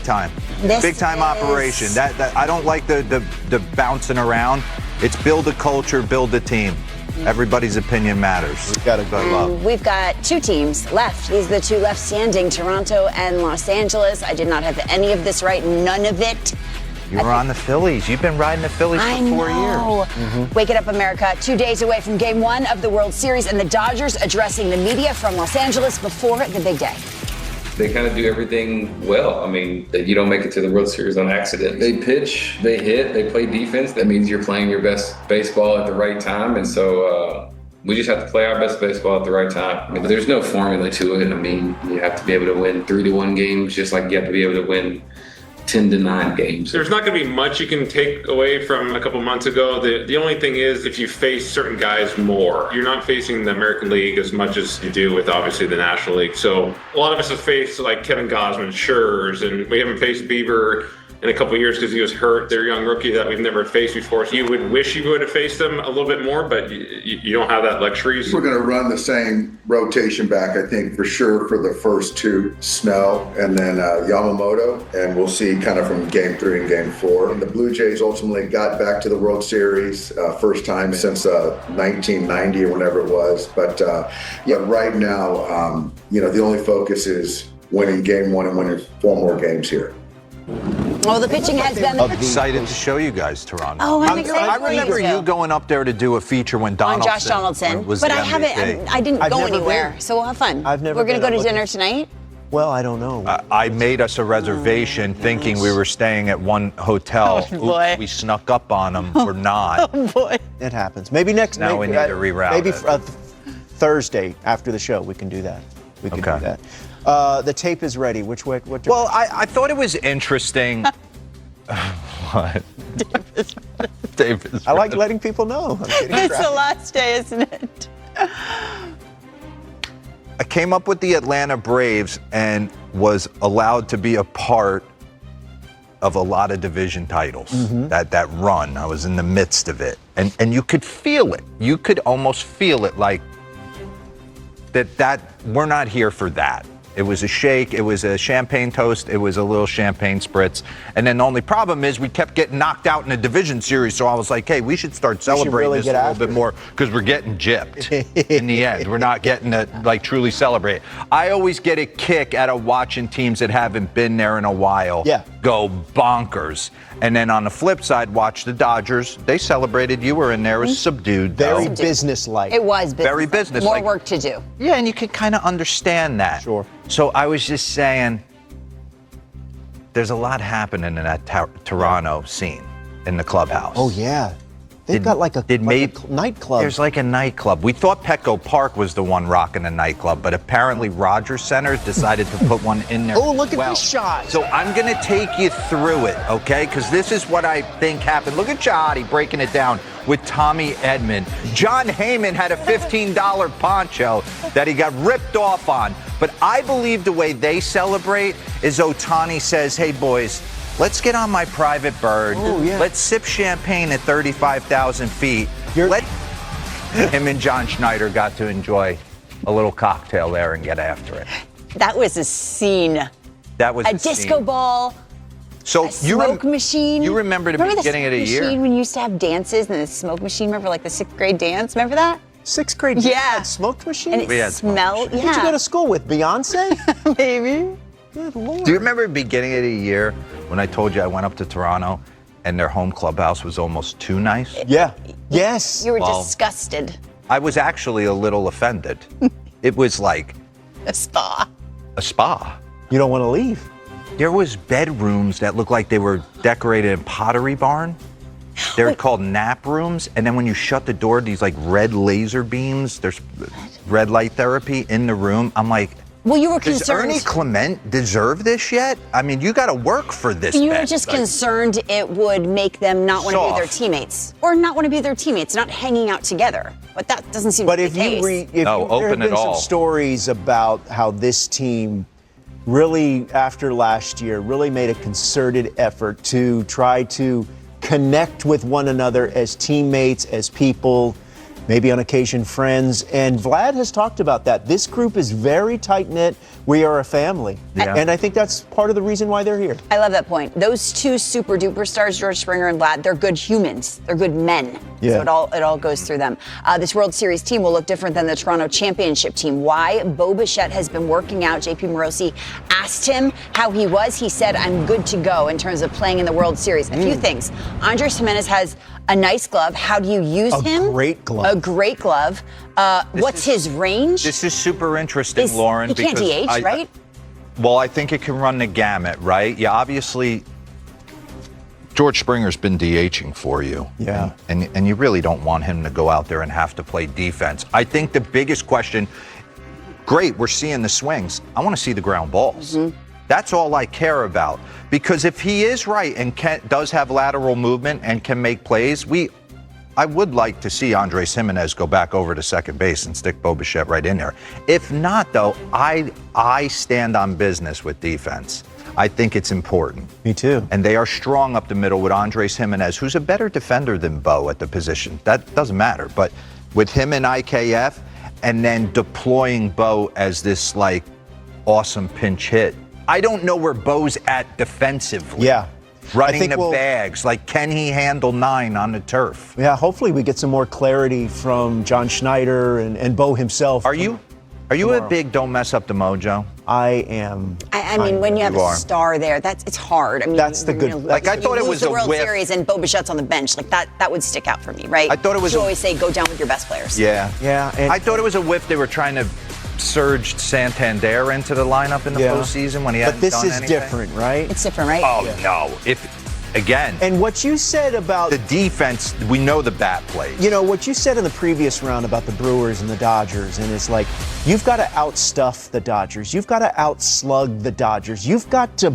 time. Big time operation. That I don't like the bouncing around. It's build a culture, build a team. Everybody's opinion matters. We've got two teams left. These are the two left standing, Toronto and Los Angeles. I did not have any of this right, none of it. You were on the Phillies. You've been riding the Phillies for 4 years. Wake it up, America. 2 days away from Game 1 of the World Series, and the Dodgers addressing the media from Los Angeles before the big day. They kind of do everything well. I mean, you don't make it to the World Series on accident. They pitch, they hit, they play defense. That means you're playing your best baseball at the right time. And so we just have to play our best baseball at the right time. I mean, there's no formula to it. I mean, you have to be able to win 3-1 games, just like you have to be able to win 10-9 games. There's not going to be much you can take away from a couple months ago. The only thing is if you face certain guys more, you're not facing the American League as much as you do with obviously the National League. So a lot of us have faced like Kevin Gausman, Schurz, and we haven't faced Bieber in a couple of years because he was hurt. They're a young rookie that we've never faced before. So you would wish you would have faced them a little bit more, but you don't have that luxury. We're going to run the same rotation back, I think, for sure, for the first two, Snell and then Yamamoto, and we'll see kind of from Game 3 and Game 4. And the Blue Jays ultimately got back to the World Series, first time since 1990 or whenever it was. But right now, the only focus is winning Game 1 and winning 4 more games here. Well, the pitching has been... I'm excited to show you guys Toronto. Oh, I'm excited. I remember you going up there to do a feature when Donaldson on Josh Donaldson, was but the I haven't. I didn't go anywhere, so we'll have fun. I've never. We're going to go to looking. dinner tonight. Well, I don't know. I made us a reservation thinking we were staying at one hotel. Oh, boy. Oops, we snuck up on them. We're not. Oh boy, it happens. Maybe next. Now we need to reroute. Maybe it. Thursday after the show we can do that. We can do that. The tape is ready. Which way? Well, I thought it was interesting. What? Davis. I like letting people know. It's the last day, isn't it? I came up with the Atlanta Braves and was allowed to be a part of a lot of division titles. That run, I was in the midst of it, and you could feel it. You could almost feel it, like that we're not here for that. It was a shake, it was a champagne toast, it was a little champagne spritz. And then the only problem is we kept getting knocked out in the division series, so I was like, hey, we should start celebrating this a little bit more because we're getting gypped in the end. We're not getting to truly celebrate. I always get a kick out of watching teams that haven't been there in a while go bonkers. And then on the flip side, watch the Dodgers. They celebrated. You were in there. It was subdued. Very businesslike. It was business. Very businesslike. More work to do. Yeah, and you could kind of understand that. Sure. So I was just saying, there's a lot happening in that Toronto scene in the clubhouse. Oh, yeah. They've got like a nightclub. There's like a nightclub. We thought Petco Park was the one rocking the nightclub, but apparently Rogers Center decided to put one in there. Oh, look at this shot. So I'm going to take you through it, okay? Because this is what I think happened. Look at Jahadi breaking it down with Tommy Edman. John Heyman had a $15 poncho that he got ripped off on. But I believe the way they celebrate is Ohtani says, hey, boys, let's get on my private bird. Oh, yeah. Let's sip champagne at 35,000 feet. Him and John Schneider got to enjoy a little cocktail there and get after it. That was a scene. That was a disco ball. So a smoke machine. You remember the beginning of the year? When you used to have dances and the smoke machine. Remember, like the 6th grade dance? Remember that? 6th grade? Yeah. Smoke machine? And it smelled. Who did you go to school with? Beyonce? Maybe. Good Lord. Do you remember the beginning of the year when I told you I went up to Toronto and their home clubhouse was almost too nice? Yeah. Yes. You were disgusted. I was actually a little offended. It was like a spa. A spa. You don't want to leave. There was bedrooms that looked like they were decorated in Pottery Barn. They're called nap rooms, and then when you shut the door, these like red laser beams, there's red light therapy in the room. I'm like, well, you were concerned. Does Ernie Clement deserve this yet? I mean, you got to work for this. You were just concerned it would make them not want to be their teammates, or not want to be their teammates, not hanging out together. But that doesn't seem to be the case. There have been some stories about how this team really, after last year, really made a concerted effort to try to connect with one another as teammates, as people. maybe on occasion friends. And Vlad has talked about that. This group is very tight-knit. We are a family. Yeah. And I think that's part of the reason why they're here. I love that point. Those two super-duper stars, George Springer and Vlad, they're good humans. They're good men. Yeah. So it all goes through them. This World Series team will look different than the Toronto Championship team. Why? Bo Bichette has been working out. JP Morosi asked him how he was. He said, I'm good to go in terms of playing in the World Series. A few things. Andres Gimenez has a nice glove. How do you use him? A great glove. A great glove. What's his range? This is super interesting, Lauren. He can't DH, right? Well, I think it can run the gamut, right? Yeah, obviously, George Springer's been DHing for you. Yeah. And you really don't want him to go out there and have to play defense. I think the biggest question, great, we're seeing the swings. I want to see the ground balls. That's all I care about. Because if he is right and does have lateral movement and can make plays, I would like to see Andres Gimenez go back over to second base and stick Bo Bichette right in there. If not, though, I stand on business with defense. I think it's important. Me too. And they are strong up the middle with Andres Gimenez, who's a better defender than Bo at the position. That doesn't matter. But with him in IKF and then deploying Bo as this, like, awesome pinch hit, I don't know where Bo's at defensively. Yeah. Running the bags. Like, can he handle 9 on the turf? Yeah, hopefully we get some more clarity from John Schneider and Bo himself. Are you a big don't mess up the mojo? I am. I mean, when you have a star there, it's hard. I mean, that's the good. Like, I thought it was the a World whiff. Series and Bo Bichette's on the bench. Like that would stick out for me, right? I thought it was. You always say go down with your best players. Yeah. Yeah. And I thought it was a whiff. They were trying to surge Santander into the lineup in the postseason when he hadn't done anything. But this is different, right? It's different, right? Oh no! Again. And what you said about the defense, we know the bat plays. You know, what you said in the previous round about the Brewers and the Dodgers, and it's like, you've got to outstuff the Dodgers. You've got to outslug the Dodgers. You've got to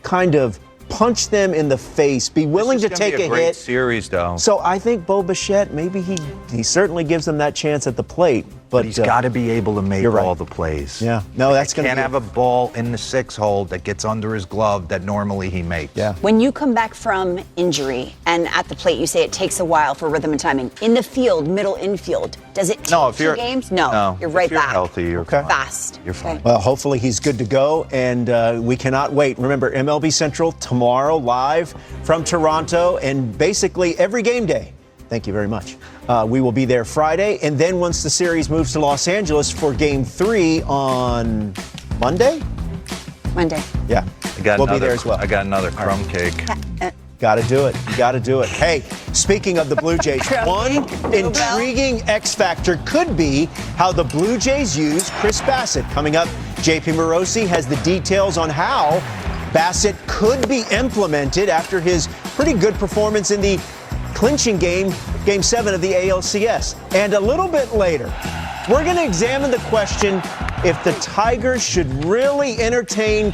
kind of punch them in the face, be willing to take a great hit. Series, though. So I think Bo Bichette, maybe he certainly gives them that chance at the plate. But he's got to be able to make all the plays. Yeah. No, that's going to can't have a ball in the 6-hole that gets under his glove that normally he makes. Yeah. When you come back from injury and at the plate, you say it takes a while for rhythm and timing. In the field, middle infield, does it take 2 games? No, you're right back. Healthy, you're fast. You're fine. Well, hopefully he's good to go, and we cannot wait. Remember, MLB Central tomorrow live from Toronto, and basically every game day. Thank you very much. We will be there Friday, and then once the series moves to Los Angeles for Game 3 on Monday? Monday. Yeah, we'll be there as well. I got another crumb cake. Got to do it. You got to do it. Hey, speaking of the Blue Jays, one intriguing X factor could be how the Blue Jays use Chris Bassett. Coming up, JP Morosi has the details on how Bassett could be implemented after his pretty good performance in the clinching game 7 of the ALCS. And a little bit later, we're going to examine the question if the Tigers should really entertain